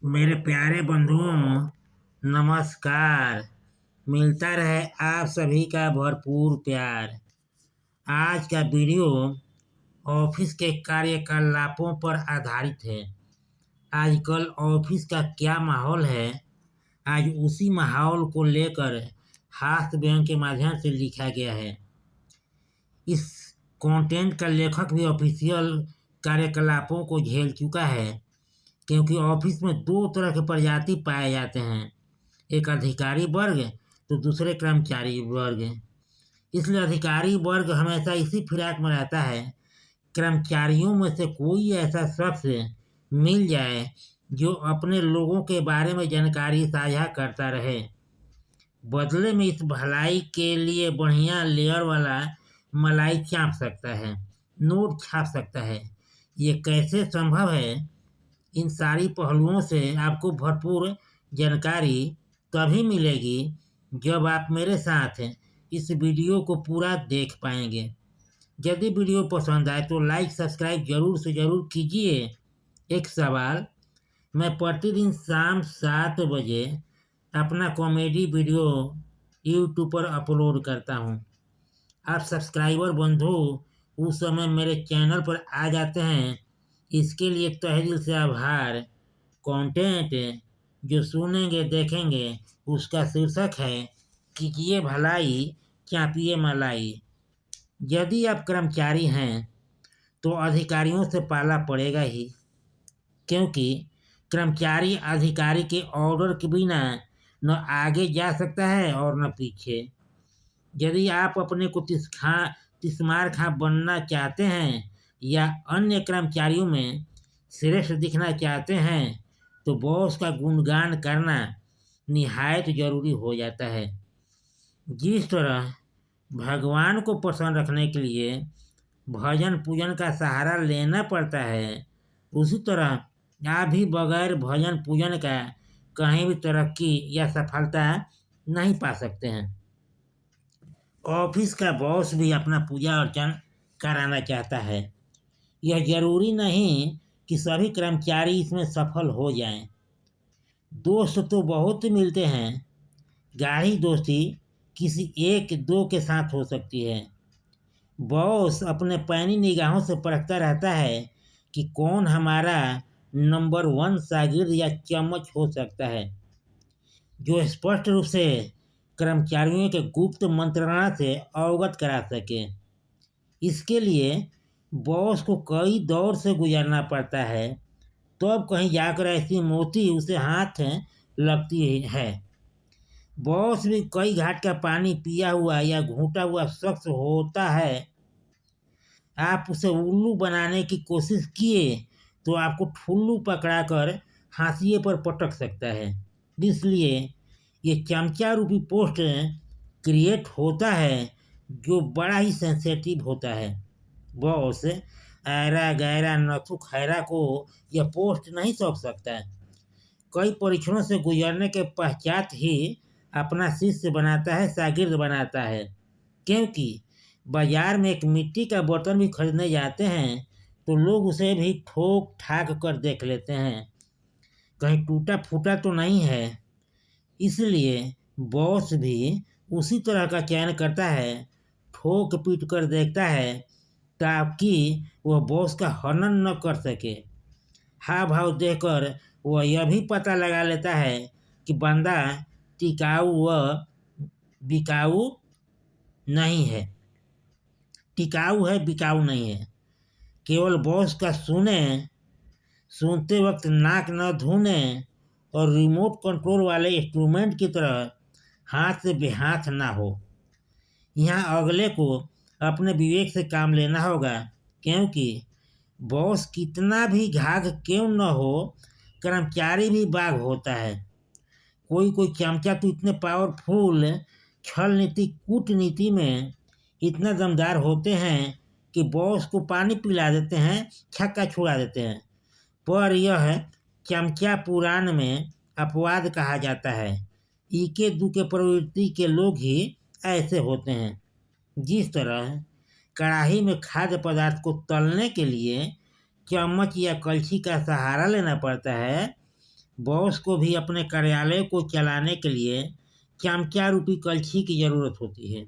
मेरे प्यारे बंधुओं, नमस्कार। मिलता रहे आप सभी का भरपूर प्यार। आज का वीडियो ऑफिस के कार्यकलापों पर आधारित है। आजकल ऑफिस का क्या माहौल है, आज उसी माहौल को लेकर हास्य व्यंग के माध्यम से लिखा गया है। इस कंटेंट का लेखक भी ऑफिशियल कार्यकलापों को झेल चुका है, क्योंकि ऑफिस में दो तरह के प्रजाति पाए जाते हैं, एक अधिकारी वर्ग तो दूसरे कर्मचारी वर्ग। इसलिए अधिकारी वर्ग हमेशा इसी फिराक में रहता है, कर्मचारियों में से कोई ऐसा शख्स मिल जाए जो अपने लोगों के बारे में जानकारी साझा करता रहे। बदले में इस भलाई के लिए बढ़िया लेयर वाला मलाई चाप सकता है, नोट छाप सकता है। ये कैसे संभव है? इन सारी पहलुओं से आपको भरपूर जानकारी तभी मिलेगी जब आप मेरे साथ इस वीडियो को पूरा देख पाएंगे। यदि वीडियो पसंद आए तो लाइक सब्सक्राइब जरूर से ज़रूर कीजिए। एक सवाल, मैं प्रतिदिन शाम 7 बजे अपना कॉमेडी वीडियो यूट्यूब पर अपलोड करता हूँ। आप सब्सक्राइबर बंधु उस समय मेरे चैनल पर आ जाते हैं, इसके लिए तहे दिल से आभार। कंटेंट जो सुनेंगे देखेंगे उसका शीर्षक है कीजिए भलाई चापिए मलाई। यदि आप कर्मचारी हैं तो अधिकारियों से पाला पड़ेगा ही, क्योंकि कर्मचारी अधिकारी के ऑर्डर के बिना न आगे जा सकता है और न पीछे। यदि आप अपने को तिस्मार खां बनना चाहते हैं या अन्य कर्मचारियों में श्रेष्ठ दिखना चाहते हैं तो बॉस का गुणगान करना निहायत जरूरी हो जाता है। जिस तरह भगवान को प्रसन्न रखने के लिए भजन पूजन का सहारा लेना पड़ता है, उसी तरह आप भी बगैर भजन पूजन का कहीं भी तरक्की या सफलता नहीं पा सकते हैं। ऑफिस का बॉस भी अपना पूजा अर्चन कराना चाहता है। यह जरूरी नहीं कि सभी कर्मचारी इसमें सफल हो जाएं। दोस्त तो बहुत मिलते हैं, गाढ़ी दोस्ती किसी एक दो के साथ हो सकती है। बॉस अपने पैनी निगाहों से परखता रहता है कि कौन हमारा नंबर 1 शागिर्द या चम्मच हो सकता है, जो स्पष्ट रूप से कर्मचारियों के गुप्त मंत्रणा से अवगत करा सके। इसके लिए बॉस को कई दौर से गुजरना पड़ता है, तो अब कहीं जाकर ऐसी मोती उसे हाथ लगती है। बॉस भी कई घाट का पानी पिया हुआ या घूटा हुआ शख्स होता है। आप उसे उल्लू बनाने की कोशिश किए तो आपको ठुल्लू पकड़ाकर हाशिए पर पटक सकता है। इसलिए ये चमचा रूपी पोस्ट क्रिएट होता है जो बड़ा ही सेंसेटिव होता है। बॉस ऐरा गैरा नथु खैरा को यह पोस्ट नहीं सौंप सकता है। कई परीक्षणों से गुजरने के पश्चात ही अपना शिष्य बनाता है, शागिर्द बनाता है। क्योंकि बाजार में एक मिट्टी का बर्तन भी खरीदने जाते हैं तो लोग उसे भी ठोक ठाक कर देख लेते हैं, कहीं टूटा फूटा तो नहीं है। इसलिए बॉस भी उसी तरह का चयन करता है, ठोक पीट कर देखता है ताकि वह बॉस का हनन न कर सके। हाव भाव देखकर वह यह भी पता लगा लेता है कि बंदा टिकाऊ व बिकाऊ नहीं है, टिकाऊ है बिकाऊ नहीं है। केवल बॉस का सुनते वक्त नाक न धोने और रिमोट कंट्रोल वाले इंस्ट्रूमेंट की तरह हाथ से बेहाथ ना हो। यहाँ अगले को अपने विवेक से काम लेना होगा, क्योंकि बॉस कितना भी घाघ क्यों न हो, कर्मचारी भी बाघ होता है। कोई कोई चमचा तो इतने पावरफुल छल नीति कूटनीति में इतना दमदार होते हैं कि बॉस को पानी पिला देते हैं, छक्का छुड़ा देते हैं। पर यह चमचा पुराण में अपवाद कहा जाता है। इके दुके प्रवृत्ति के लोग ही ऐसे होते हैं। जिस तरह कढ़ाई में खाद्य पदार्थ को तलने के लिए चम्मच या कलछी का सहारा लेना पड़ता है, बॉस को भी अपने कार्यालय को चलाने के लिए चमचा रूपी कलछी की ज़रूरत होती है।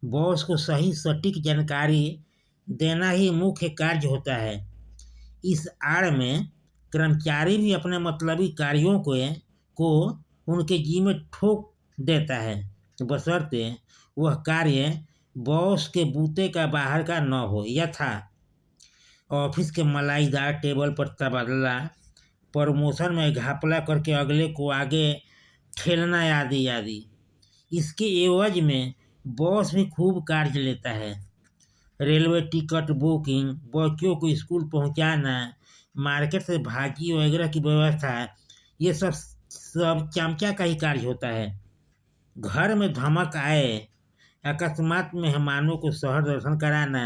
बॉस को सही सटीक जानकारी देना ही मुख्य कार्य होता है। इस आड़ में कर्मचारी भी अपने मतलबी कार्यों को उनके जी में ठोक देता है, बशर्ते वह कार्य बॉस के बूते का बाहर का न हो। यथा ऑफिस के मलाईदार टेबल पर तबादला, प्रमोशन में घपला करके अगले को आगे ठेलना आदि आदि। इसके एवज में बॉस भी खूब कार्य लेता है। रेलवे टिकट बुकिंग, बच्चों को स्कूल पहुंचाना, मार्केट से भाजी वगैरह की व्यवस्था, ये सब चमचा का ही कार्य होता है। घर में धमक आए, अकस्मात मेहमानों को शहर दर्शन कराना,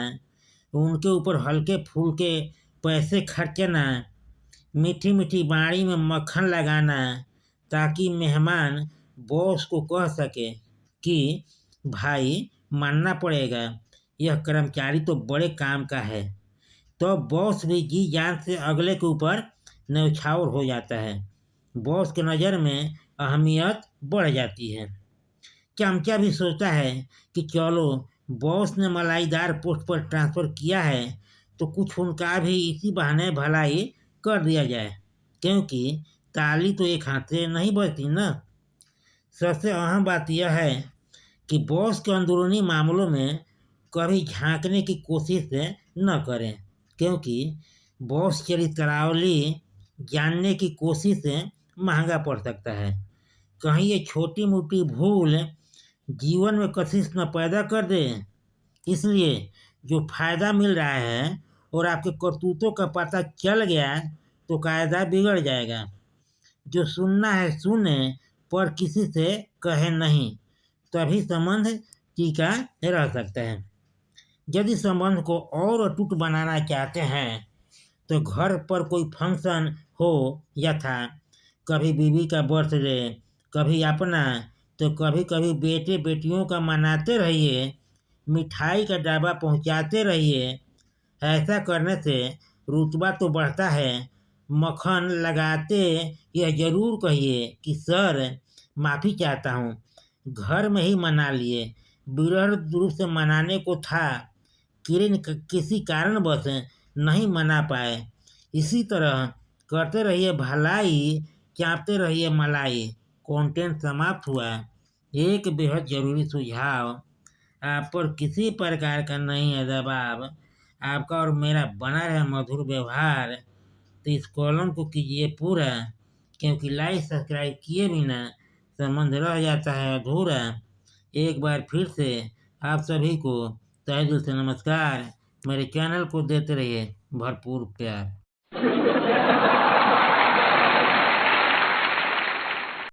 उनके ऊपर हल्के फुल्के पैसे खर्चना, मीठी मीठी बाड़ी में मक्खन लगाना, ताकि मेहमान बॉस को कह सके कि भाई मानना पड़ेगा, यह कर्मचारी तो बड़े काम का है। तो बॉस भी जी जान से अगले के ऊपर न्यौछावर हो जाता है। बॉस के नज़र में अहमियत बढ़ जाती है। चमचा भी सोचता है कि चलो बॉस ने मलाईदार पोस्ट पर ट्रांसफ़र किया है तो कुछ उनका भी इसी बहाने भलाई कर दिया जाए, क्योंकि ताली तो एक हाथ से नहीं बजती ना। सबसे अहम बात यह है कि बॉस के अंदरूनी मामलों में कभी झांकने की कोशिश न करें, क्योंकि बॉस चरित्रावली जानने की कोशिश महंगा पड़ सकता है। कहीं ये छोटी मोटी भूल जीवन में कशिश न पैदा कर दे। इसलिए जो फायदा मिल रहा है और आपके करतूतों का पता चल गया तो कायदा बिगड़ जाएगा। जो सुनना है सुने, पर किसी से कहे नहीं, तभी संबंध टिका रह सकता है। यदि संबंध को और अटूट बनाना चाहते हैं तो घर पर कोई फंक्शन हो, यथा कभी बीवी का बर्थडे, कभी अपना, तो कभी कभी बेटे बेटियों का मनाते रहिए, मिठाई का डब्बा पहुंचाते रहिए। ऐसा करने से रुतबा तो बढ़ता है। मक्खन लगाते यह जरूर कहिए कि सर माफ़ी चाहता हूँ, घर में ही मना लिए, विरह रूप से मनाने को था, किसी कारणवश नहीं मना पाए। इसी तरह करते रहिए भलाई, चाहते रहिए मलाई। कंटेंट समाप्त हुआ। एक बेहद ज़रूरी सुझाव, आप पर किसी प्रकार का नहीं है दबाव, आपका और मेरा बना रहे मधुर व्यवहार, तो इस कॉलम को कीजिए पूरा, क्योंकि लाइक सब्सक्राइब किए बिना संबंध रह जाता है अधूरा। एक बार फिर से आप सभी को तहे दिल से नमस्कार। मेरे चैनल को देते रहिए भरपूर प्यार।